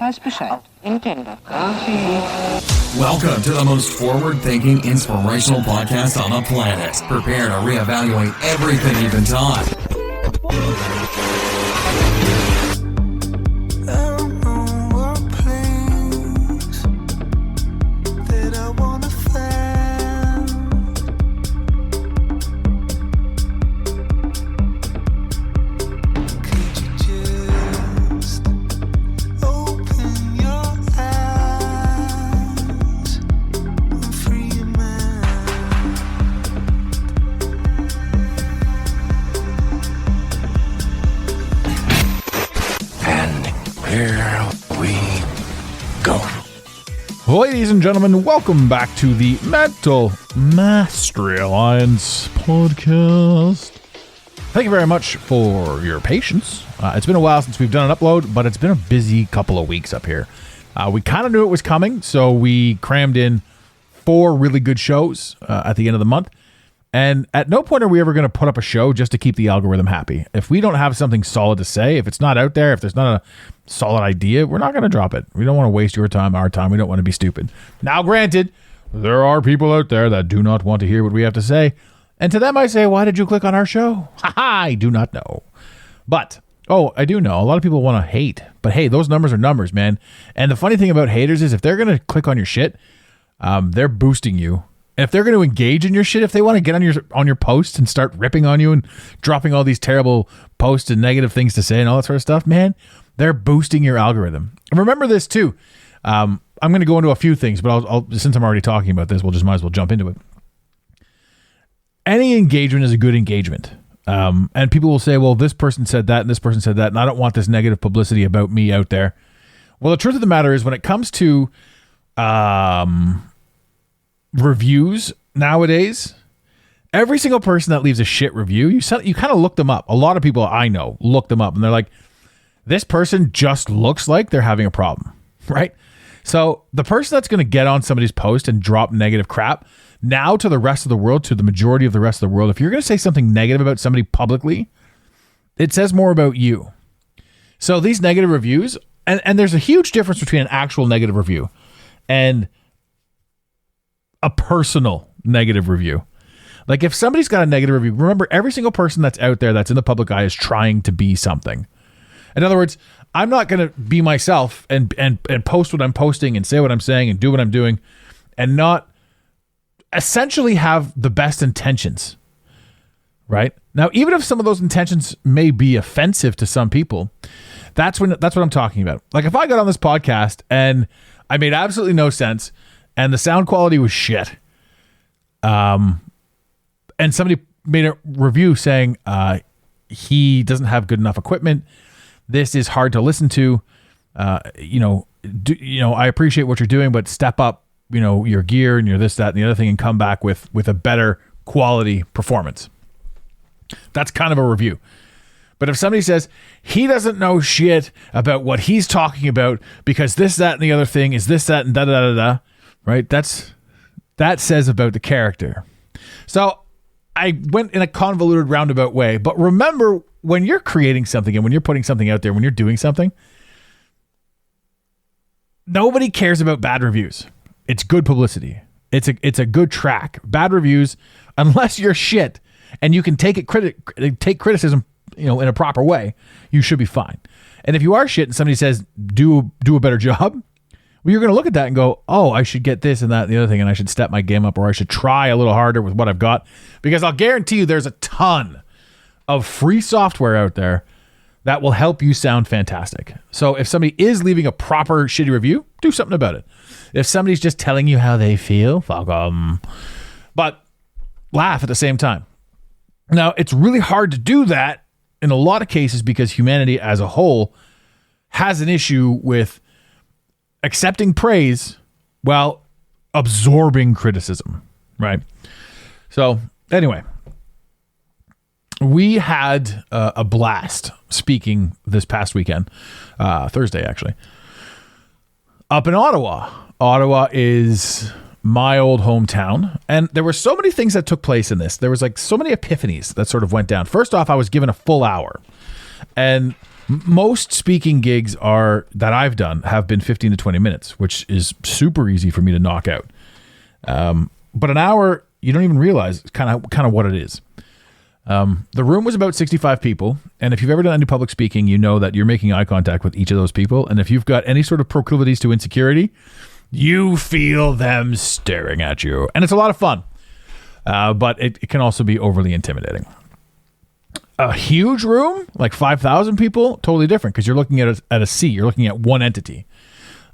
weiß Bescheid. Nintendo. Welcome to the most forward-thinking, inspirational podcast on the planet. Prepare to reevaluate everything you've been taught. Ladies and gentlemen, welcome back to the Mental Mastery Alliance podcast. Thank you very much for your patience. It's been a while since we've done an upload, but it's been a busy couple of weeks up here. We kind of knew it was coming, so we crammed in 4 really good shows at the end of the month. And at no point are we ever going to put up a show just to keep the algorithm happy. If we don't have something solid to say, if it's not out there, if there's not a solid idea, we're not going to drop it. We don't want to waste your time, our time. We don't want to be stupid. Now, granted, there are people out there that do not want to hear what we have to say. And to them, I say, why did you click on our show? I do not know. But, I do know. A lot of people want to hate. But hey, those numbers are numbers, man. And the funny thing about haters is if they're going to click on your shit, they're boosting you. And if they're going to engage in your shit, if they want to get on your posts and start ripping on you and dropping all these terrible posts and negative things to say and all that sort of stuff, man, they're boosting your algorithm. And remember this too. I'm going to go into a few things, but I'll since I'm already talking about this, might as well jump into it. Any engagement is a good engagement. And people will say, well, this person said that and this person said that, and I don't want this negative publicity about me out there. Well, the truth of the matter is when it comes to reviews nowadays, every single person that leaves a shit review, you kind of look them up. A lot of people I know look them up and they're like, this person just looks like they're having a problem, right? So the person that's going to get on somebody's post and drop negative crap, now to the rest of the world, to the majority of the rest of the world, if you're going to say something negative about somebody publicly, it says more about you. So these negative reviews, and there's a huge difference between an actual negative review and a personal negative review. Like if somebody's got a negative review, remember every single person that's out there that's in the public eye is trying to be something. In other words, I'm not going to be myself and post what I'm posting and say what I'm saying and do what I'm doing and not essentially have the best intentions, right? Now, even if some of those intentions may be offensive to some people, that's what I'm talking about. Like if I got on this podcast and I made absolutely no sense and the sound quality was shit, and somebody made a review saying he doesn't have good enough equipment, this is hard to listen to, I appreciate what you're doing, but step up, your gear and your this, that, and the other thing and come back with a better quality performance. That's kind of a review. But if somebody says he doesn't know shit about what he's talking about because this, that, and the other thing is this, that, and da da da da, right? That says about the character. So I went in a convoluted roundabout way, but remember when you're creating something and when you're putting something out there, when you're doing something, nobody cares about bad reviews. It's good publicity. It's a good track. Bad reviews, unless you're shit and you can take criticism, in a proper way, you should be fine. And if you are shit and somebody says do a better job, well, you're going to look at that and go, oh, I should get this and that and the other thing, and I should step my game up, or I should try a little harder with what I've got, because I'll guarantee you there's a ton of free software out there that will help you sound fantastic. So if somebody is leaving a proper shitty review, do something about it. If somebody's just telling you how they feel, fuck them. But laugh at the same time. Now, it's really hard to do that in a lot of cases because humanity as a whole has an issue with accepting praise while absorbing criticism, right? So anyway, we had a blast speaking this past weekend, Thursday actually, up in Ottawa. Ottawa is my old hometown, and there were so many things that took place in this. There was like so many epiphanies that sort of went down. First off, I was given a full hour, and Most speaking gigs that I've done have been 15 to 20 minutes, which is super easy for me to knock out. But an hour, you don't even realize kind of what it is. The room was about 65 people. And if you've ever done any public speaking, you know that you're making eye contact with each of those people. And if you've got any sort of proclivities to insecurity, you feel them staring at you. And it's a lot of fun. But it can also be overly intimidating. A huge room, like 5,000 people, totally different because you're looking at a seat. You're looking at one entity.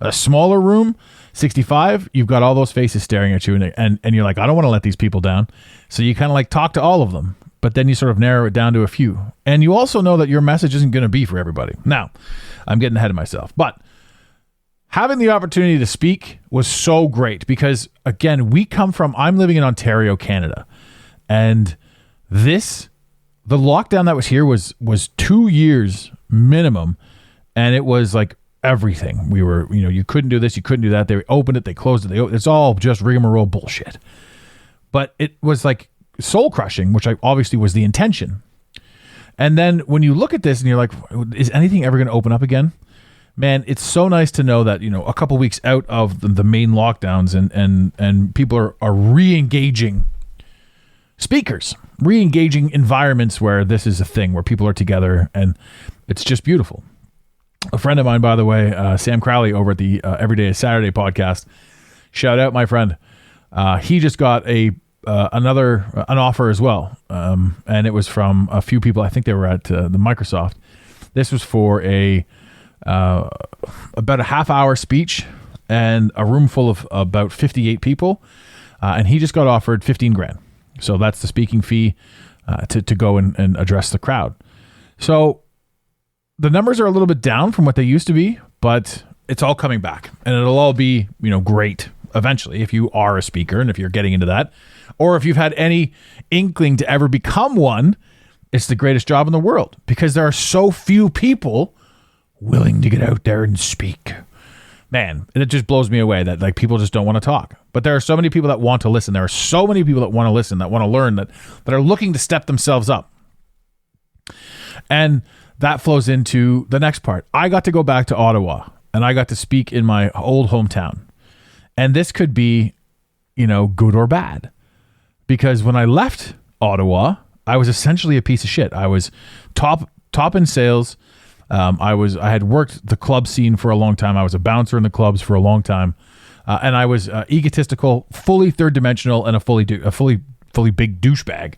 A smaller room, 65, you've got all those faces staring at you, and you're like, I don't want to let these people down. So you kind of like talk to all of them, but then you sort of narrow it down to a few. And you also know that your message isn't going to be for everybody. Now, I'm getting ahead of myself, but having the opportunity to speak was so great because, again, I'm living in Ontario, Canada, and the lockdown that was here was 2 years minimum, and it was like everything. We were, you couldn't do this, you couldn't do that. They opened it, they closed it. It's all just rigmarole bullshit. But it was like soul crushing, which obviously was the intention. And then when you look at this and you're like, is anything ever going to open up again? Man, it's so nice to know that, a couple weeks out of the main lockdowns and people are re-engaging speakers, re-engaging environments where this is a thing, where people are together, and it's just beautiful. A friend of mine, by the way, Sam Crowley over at the Everyday is Saturday podcast, shout out my friend. He just got an offer as well, and it was from a few people. I think they were at the Microsoft. This was for about a half-hour speech and a room full of about 58 people, and he just got offered $15,000. So that's the speaking fee to go and address the crowd. So the numbers are a little bit down from what they used to be, but it's all coming back, and it'll all be, great eventually if you are a speaker and if you're getting into that, or if you've had any inkling to ever become one. It's the greatest job in the world because there are so few people willing to get out there and speak. Man, it just blows me away that like people just don't want to talk. But there are so many people that want to listen. There are so many people that want to listen, that want to learn, that are looking to step themselves up. And that flows into the next part. I got to go back to Ottawa and I got to speak in my old hometown. And this could be, good or bad. Because when I left Ottawa, I was essentially a piece of shit. I was top in sales. I had worked the club scene for a long time. I was a bouncer in the clubs for a long time. And I was egotistical, fully third dimensional, and a fully big douchebag.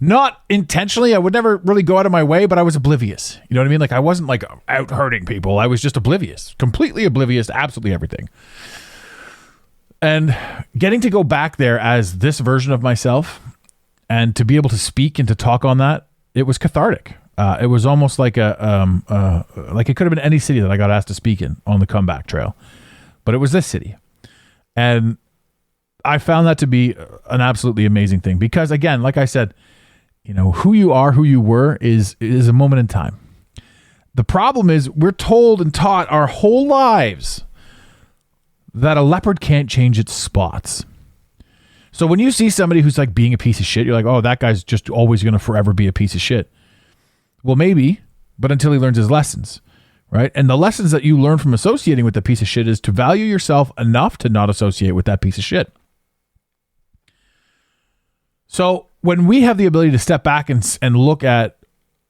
Not intentionally. I would never really go out of my way, but I was oblivious. You know what I mean? Like I wasn't like out hurting people. I was just oblivious, completely oblivious to absolutely everything. And getting to go back there as this version of myself and to be able to speak and to talk on that, it was cathartic. It was almost like like it could have been any city that I got asked to speak in on the comeback trail, but it was this city. And I found that to be an absolutely amazing thing because, again, like I said, who you are, who you were is a moment in time. The problem is we're told and taught our whole lives that a leopard can't change its spots. So when you see somebody who's like being a piece of shit, you're like, oh, that guy's just always going to forever be a piece of shit. Well, maybe, but until he learns his lessons, right? And the lessons that you learn from associating with the piece of shit is to value yourself enough to not associate with that piece of shit. So when we have the ability to step back and look at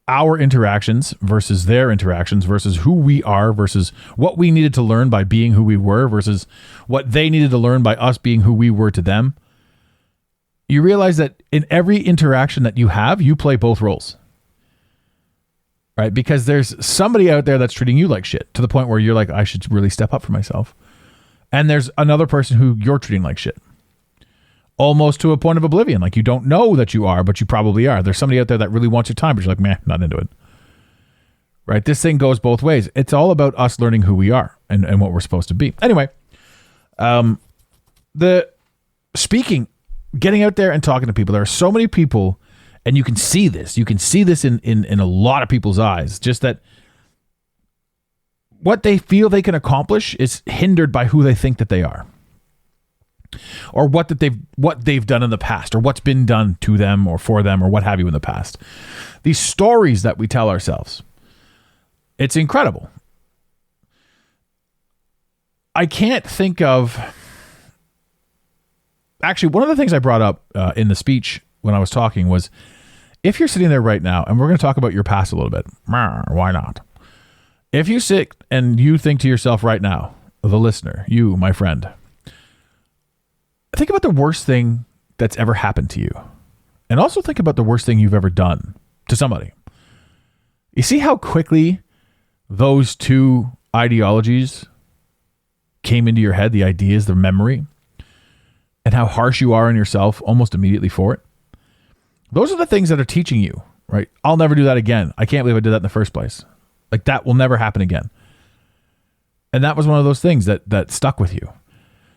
our interactions versus their interactions versus who we are versus what we needed to learn by being who we were versus what they needed to learn by us being who we were to them, you realize that in every interaction that you have, you play both roles. Right? Because there's somebody out there that's treating you like shit to the point where you're like, I should really step up for myself. And there's another person who you're treating like shit. Almost to a point of oblivion. Like you don't know that you are, but you probably are. There's somebody out there that really wants your time, but you're like, meh, not into it. Right? This thing goes both ways. It's all about us learning who we are and what we're supposed to be. Anyway, the speaking, getting out there and talking to people. There are so many people. And you can see this. You can see this in a lot of people's eyes. Just that what they feel they can accomplish is hindered by who they think that they are. Or what they've done in the past, or what's been done to them or for them, or what have you in the past. These stories that we tell ourselves. It's incredible. I can't think of... Actually, one of the things I brought up in the speech when I was talking was, if you're sitting there right now, and we're going to talk about your past a little bit, why not? If you sit and you think to yourself right now, the listener, you, my friend, think about the worst thing that's ever happened to you. And also think about the worst thing you've ever done to somebody. You see how quickly those two ideologies came into your head, the ideas, the memory, and how harsh you are on yourself almost immediately for it? Those are the things that are teaching you, right? I'll never do that again. I can't believe I did that in the first place. Like, that will never happen again. And that was one of those things that stuck with you.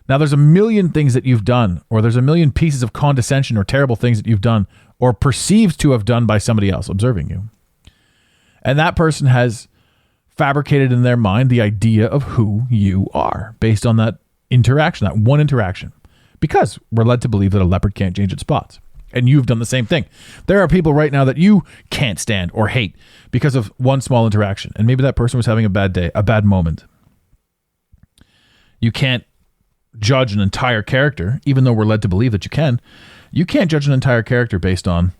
Now, there's a million things that you've done, or there's a million pieces of condescension or terrible things that you've done or perceived to have done by somebody else observing you. And that person has fabricated in their mind the idea of who you are based on that interaction, that one interaction. Because we're led to believe that a leopard can't change its spots. And you've done the same thing. There are people right now that you can't stand or hate because of one small interaction. And maybe that person was having a bad day, a bad moment. You can't judge an entire character, even though we're led to believe that you can. You can't judge an entire character based on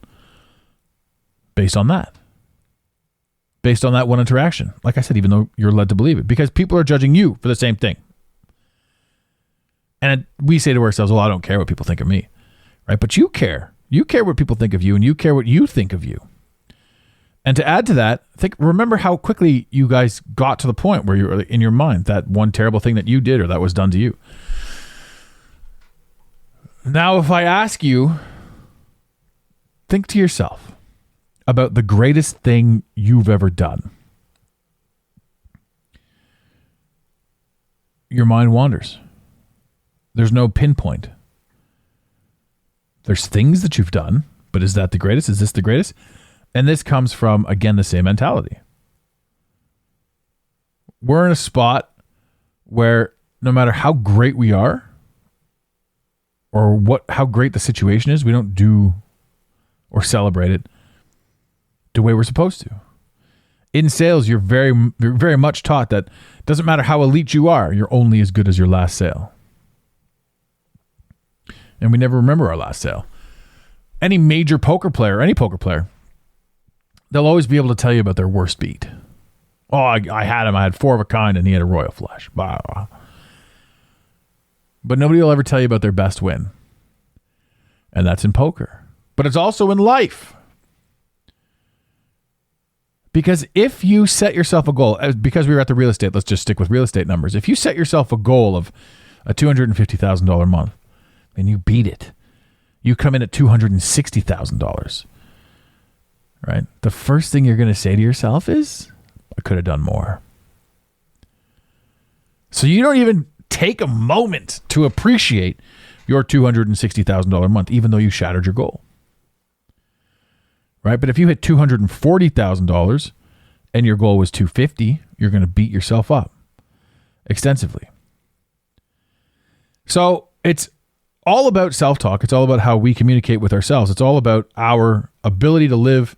that. Based on that one interaction. Like I said, even though you're led to believe it. Because people are judging you for the same thing. And we say to ourselves, well, I don't care what people think of me. Right? But you care. You care what people think of you, and you care what you think of you. And to add to that, remember how quickly you guys got to the point where you're in your mind, that one terrible thing that you did or that was done to you. Now, if I ask you, think to yourself about the greatest thing you've ever done. Your mind wanders. There's no pinpoint. There's things that you've done, but is that the greatest? Is this the greatest? And this comes from, again, the same mentality. We're in a spot where no matter how great we are or how great the situation is, we don't do or celebrate it the way we're supposed to. In sales, you're very much taught that it doesn't matter how elite you are, you're only as good as your last sale. And we never remember our last sale. Any major poker player, they'll always be able to tell you about their worst beat. Oh, I had him. I had 4 of a kind and he had a royal flush. Blah, blah. But nobody will ever tell you about their best win. And that's in poker. But it's also in life. Because if you set yourself a goal, because we were at the real estate, let's just stick with real estate numbers. If you set yourself a goal of a $250,000 month, and you beat it, you come in at $260,000, right? The first thing you're going to say to yourself is, I could have done more. So you don't even take a moment to appreciate your $260,000 month, even though you shattered your goal, right? But if you hit $240,000 and your goal was $250,000, you're going to beat yourself up extensively. So it's all about self-talk. It's all about how we communicate with ourselves. It's all about our ability to live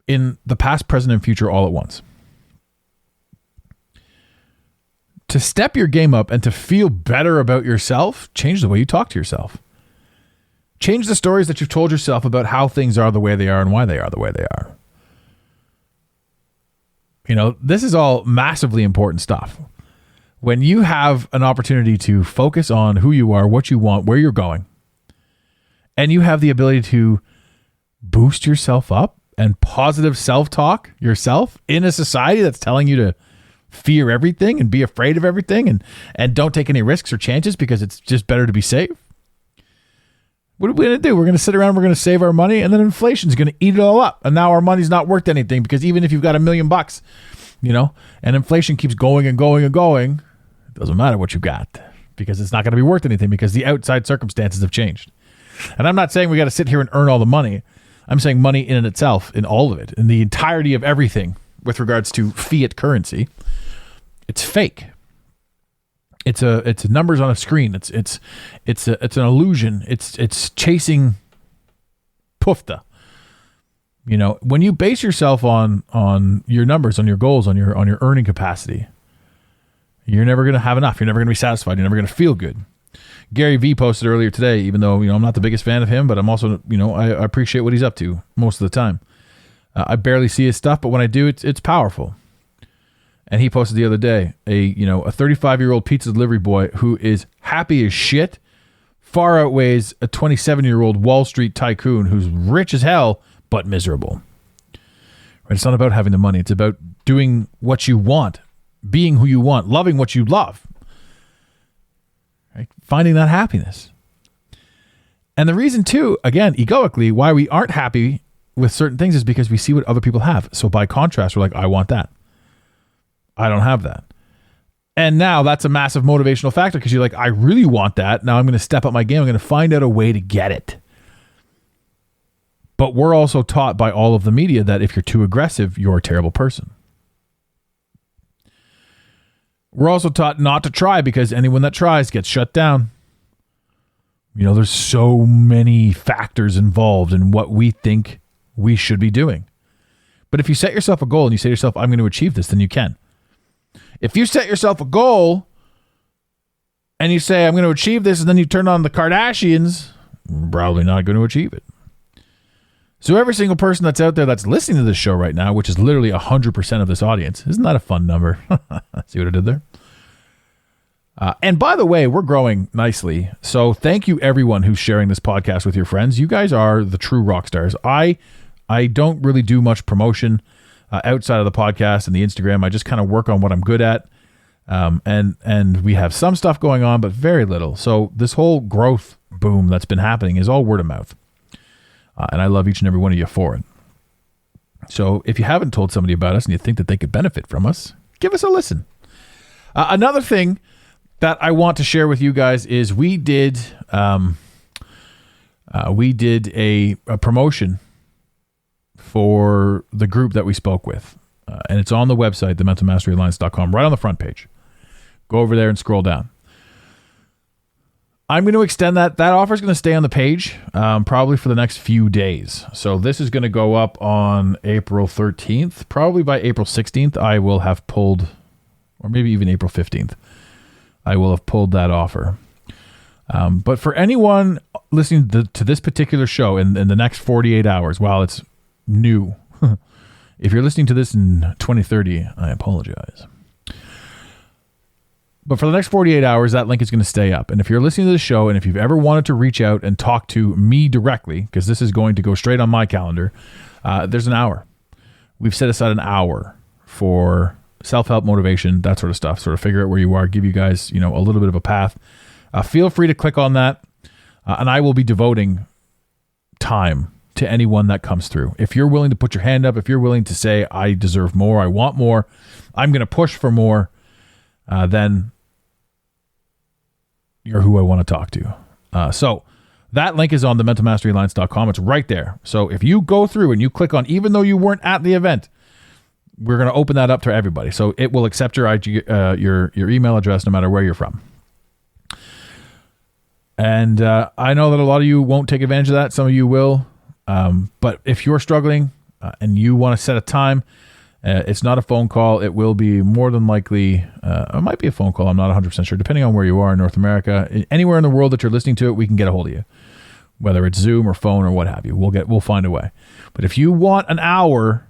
in the past, present, and future all at once. To step your game up and to feel better about yourself, change the way you talk to yourself. Change the stories that you've told yourself about how things are the way they are and why they are the way they are. You know, this is all massively important stuff. When you have an opportunity to focus on who you are, what you want, where you're going, and you have the ability to boost yourself up and positive self-talk yourself in a society that's telling you to fear everything and be afraid of everything and don't take any risks or chances because it's just better to be safe. What are we going to do? We're going to sit around, we're going to save our money, and then inflation's going to eat it all up. And now our money's not worth anything because even if you've got $1 million, you know, and inflation keeps going and going and going, it doesn't matter what you got because it's not going to be worth anything because the outside circumstances have changed. And I'm not saying we got to sit here and earn all the money. I'm saying money in and itself, in all of it, in the entirety of everything with regards to fiat currency, it's fake. It's numbers on a screen. It's an illusion. It's chasing pufta. When you base yourself on your numbers, on your goals, on your earning capacity, you're never going to have enough. You're never going to be satisfied. You're never going to feel good. Gary Vee posted earlier today, even though, I'm not the biggest fan of him, but I'm also, I appreciate what he's up to most of the time. I barely see his stuff, but when I do, it's powerful. And he posted the other day, a 35-year-old pizza delivery boy who is happy as shit far outweighs a 27-year-old Wall Street tycoon who's rich as hell, but miserable. Right? It's not about having the money. It's about doing what you want, being who you want, loving what you love. Right? Finding that happiness. And the reason too, again, egoically, why we aren't happy with certain things is because we see what other people have. So by contrast, we're like, I want that. I don't have that. And now that's a massive motivational factor because you're like, I really want that. Now I'm going to step up my game. I'm going to find out a way to get it. But we're also taught by all of the media that if you're too aggressive, you're a terrible person. We're also taught not to try because anyone that tries gets shut down. There's so many factors involved in what we think we should be doing. But if you set yourself a goal and you say to yourself, I'm going to achieve this, then you can. If you set yourself a goal and you say, I'm going to achieve this, and then you turn on the Kardashians, you're probably not going to achieve it. So every single person that's out there that's listening to this show right now, which is literally 100% of this audience, isn't that a fun number? See what I did there? And by the way, we're growing nicely. So thank you everyone who's sharing this podcast with your friends. You guys are the true rock stars. I don't really do much promotion outside of the podcast and the Instagram. I just kind of work on what I'm good at. And we have some stuff going on, but very little. So this whole growth boom that's been happening is all word of mouth. And I love each and every one of you for it. So if you haven't told somebody about us and you think that they could benefit from us, give us a listen. Another thing that I want to share with you guys is we did a promotion for the group that we spoke with. And it's on the website, thementalmasteryalliance.com, right on the front page. Go over there and scroll down. I'm going to extend that. That offer is going to stay on the page probably for the next few days. So this is going to go up on April 13th. Probably by April 16th, I will have pulled, or maybe even April 15th, I will have pulled that offer. But for anyone listening to this particular show in the next 48 hours, while it's new, if you're listening to this in 2030, I apologize. But for the next 48 hours, that link is going to stay up. And if you're listening to the show, and if you've ever wanted to reach out and talk to me directly, because this is going to go straight on my calendar, there's an hour. We've set aside an hour for self-help, motivation, that sort of stuff. Sort of figure out where you are, give you guys, a little bit of a path. Feel free to click on that, and I will be devoting time to anyone that comes through. If you're willing to put your hand up, if you're willing to say, I deserve more, I want more, I'm going to push for more, then you're who I want to talk to. So that link is on thementalmasteryalliance.com. It's right there. So if you go through and you click on, even though you weren't at the event, we're going to open that up to everybody. So it will accept your email address no matter where you're from. And I know that a lot of you won't take advantage of that. Some of you will. But if you're struggling and you want to set a time, it's not a phone call. It will be more than likely, it might be a phone call. I'm not 100% sure. Depending on where you are in North America, anywhere in the world that you're listening to it, we can get a hold of you, whether it's Zoom or phone or what have you. We'll find a way. But if you want an hour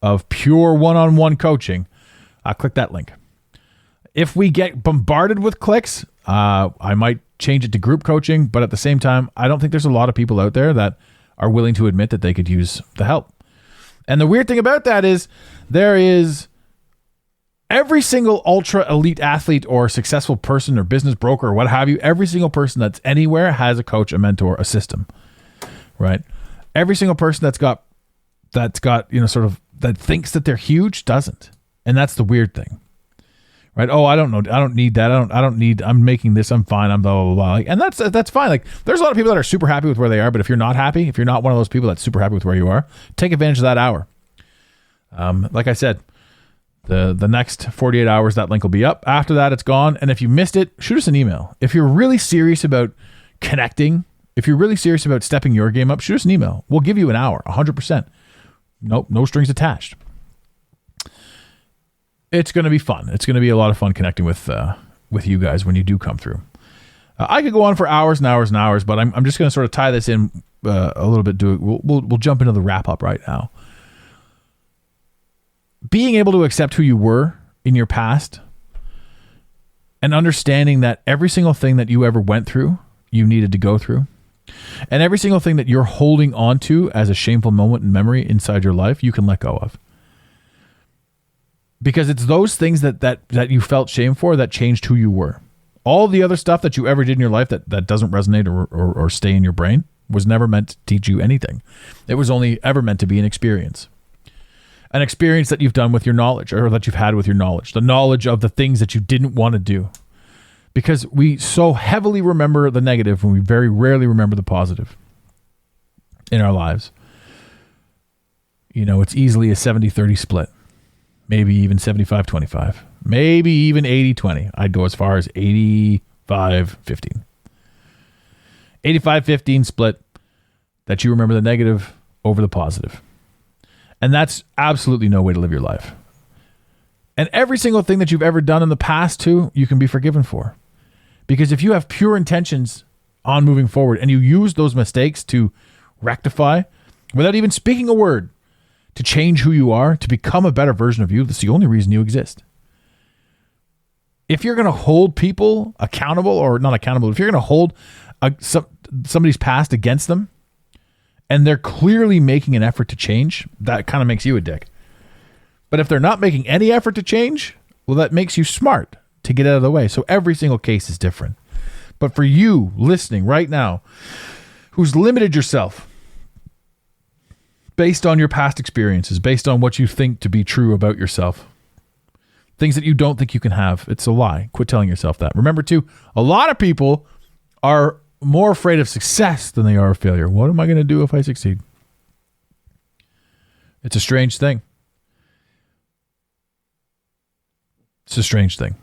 of pure one-on-one coaching, click that link. If we get bombarded with clicks, I might change it to group coaching. But at the same time, I don't think there's a lot of people out there that are willing to admit that they could use the help. And the weird thing about that is there is every single ultra elite athlete or successful person or business broker or what have you, every single person that's anywhere has a coach, a mentor, a system, right? Every single person that's got, sort of that thinks that they're huge doesn't. And that's the weird thing, right? Oh, I don't know. I don't need that. I'm making this. I'm fine. I'm blah, blah, blah. And that's fine. Like there's a lot of people that are super happy with where they are, but if you're not happy, if you're not one of those people that's super happy with where you are, take advantage of that hour. Like I said, the next 48 hours, that link will be up. After that, it's gone. And if you missed it, shoot us an email. If you're really serious about connecting, if you're really serious about stepping your game up, shoot us an email. We'll give you an hour, 100%. Nope, no strings attached. It's going to be fun. It's going to be a lot of fun connecting with you guys when you do come through. I could go on for hours and hours and hours, but I'm just going to sort of tie this in a little bit. We'll jump into the wrap up right now. Being able to accept who you were in your past and understanding that every single thing that you ever went through, you needed to go through. And every single thing that you're holding on to as a shameful moment in memory inside your life, you can let go of. Because it's those things that you felt shame for that changed who you were. All the other stuff that you ever did in your life that doesn't resonate or stay in your brain was never meant to teach you anything. It was only ever meant to be an experience. An experience that you've done with your knowledge, or that you've had with your knowledge. The knowledge of the things that you didn't want to do. Because we so heavily remember the negative when we very rarely remember the positive in our lives. You know, it's easily a 70-30 split. Maybe even 75-25. Maybe even 80-20. I'd go as far as 85-15. 85-15 split that you remember the negative over the positive. And that's absolutely no way to live your life. And every single thing that you've ever done in the past too, you can be forgiven for. Because if you have pure intentions on moving forward and you use those mistakes to rectify without even speaking a word, to change who you are, to become a better version of you, that's the only reason you exist. If you're going to hold people accountable, or not accountable, if you're going to hold somebody's past against them, and they're clearly making an effort to change, that kind of makes you a dick. But if they're not making any effort to change, well, that makes you smart to get out of the way. So every single case is different. But for you listening right now, who's limited yourself based on your past experiences, based on what you think to be true about yourself, things that you don't think you can have, it's a lie. Quit telling yourself that. Remember too, a lot of people are more afraid of success than they are of failure. What am I going to do if I succeed? It's a strange thing. It's a strange thing.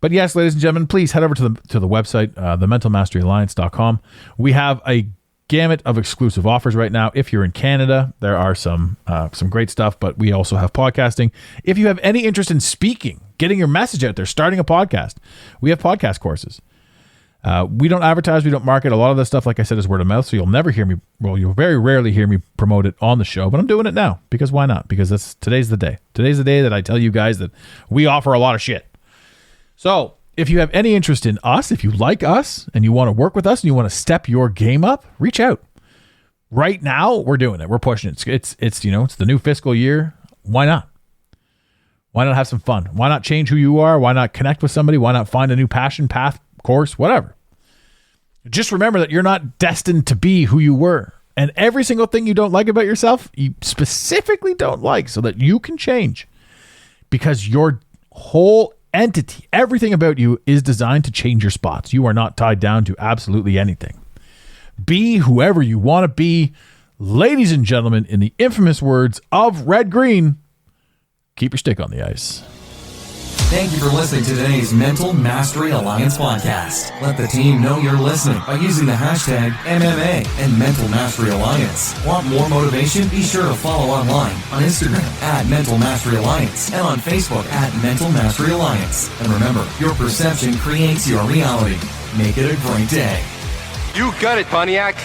But yes, ladies and gentlemen, please head over to the website, thementalmasteryalliance.com. We have a gamut of exclusive offers right now. If you're in Canada, there are some great stuff, but we also have podcasting. If you have any interest in speaking, getting your message out there, starting a podcast, we have podcast courses. We don't advertise, we don't market. A lot of this stuff, like I said, is word of mouth, so you'll never hear me, well, you'll very rarely hear me promote it on the show, but I'm doing it now, because why not? Because today's the day. Today's the day that I tell you guys that we offer a lot of shit. So if you have any interest in us, if you like us and you want to work with us and you want to step your game up, reach out. Right now, we're doing it. We're pushing it. It's the new fiscal year. Why not? Why not have some fun? Why not change who you are? Why not connect with somebody? Why not find a new passion, path, course, whatever? Just remember that you're not destined to be who you were. And every single thing you don't like about yourself, you specifically don't like, so that you can change. Because your whole entity, everything about you is designed to change your spots. You are not tied down to absolutely anything. Be whoever you want to be. Ladies and gentlemen, in the infamous words of Red Green, keep your stick on the ice. Thank you for listening to today's Mental Mastery Alliance podcast. Let the team know you're listening by using the hashtag MMA and Mental Mastery Alliance. Want more motivation? Be sure to follow online on Instagram at Mental Mastery Alliance and on Facebook at Mental Mastery Alliance. And remember, your perception creates your reality. Make it a great day. You got it, Pontiac.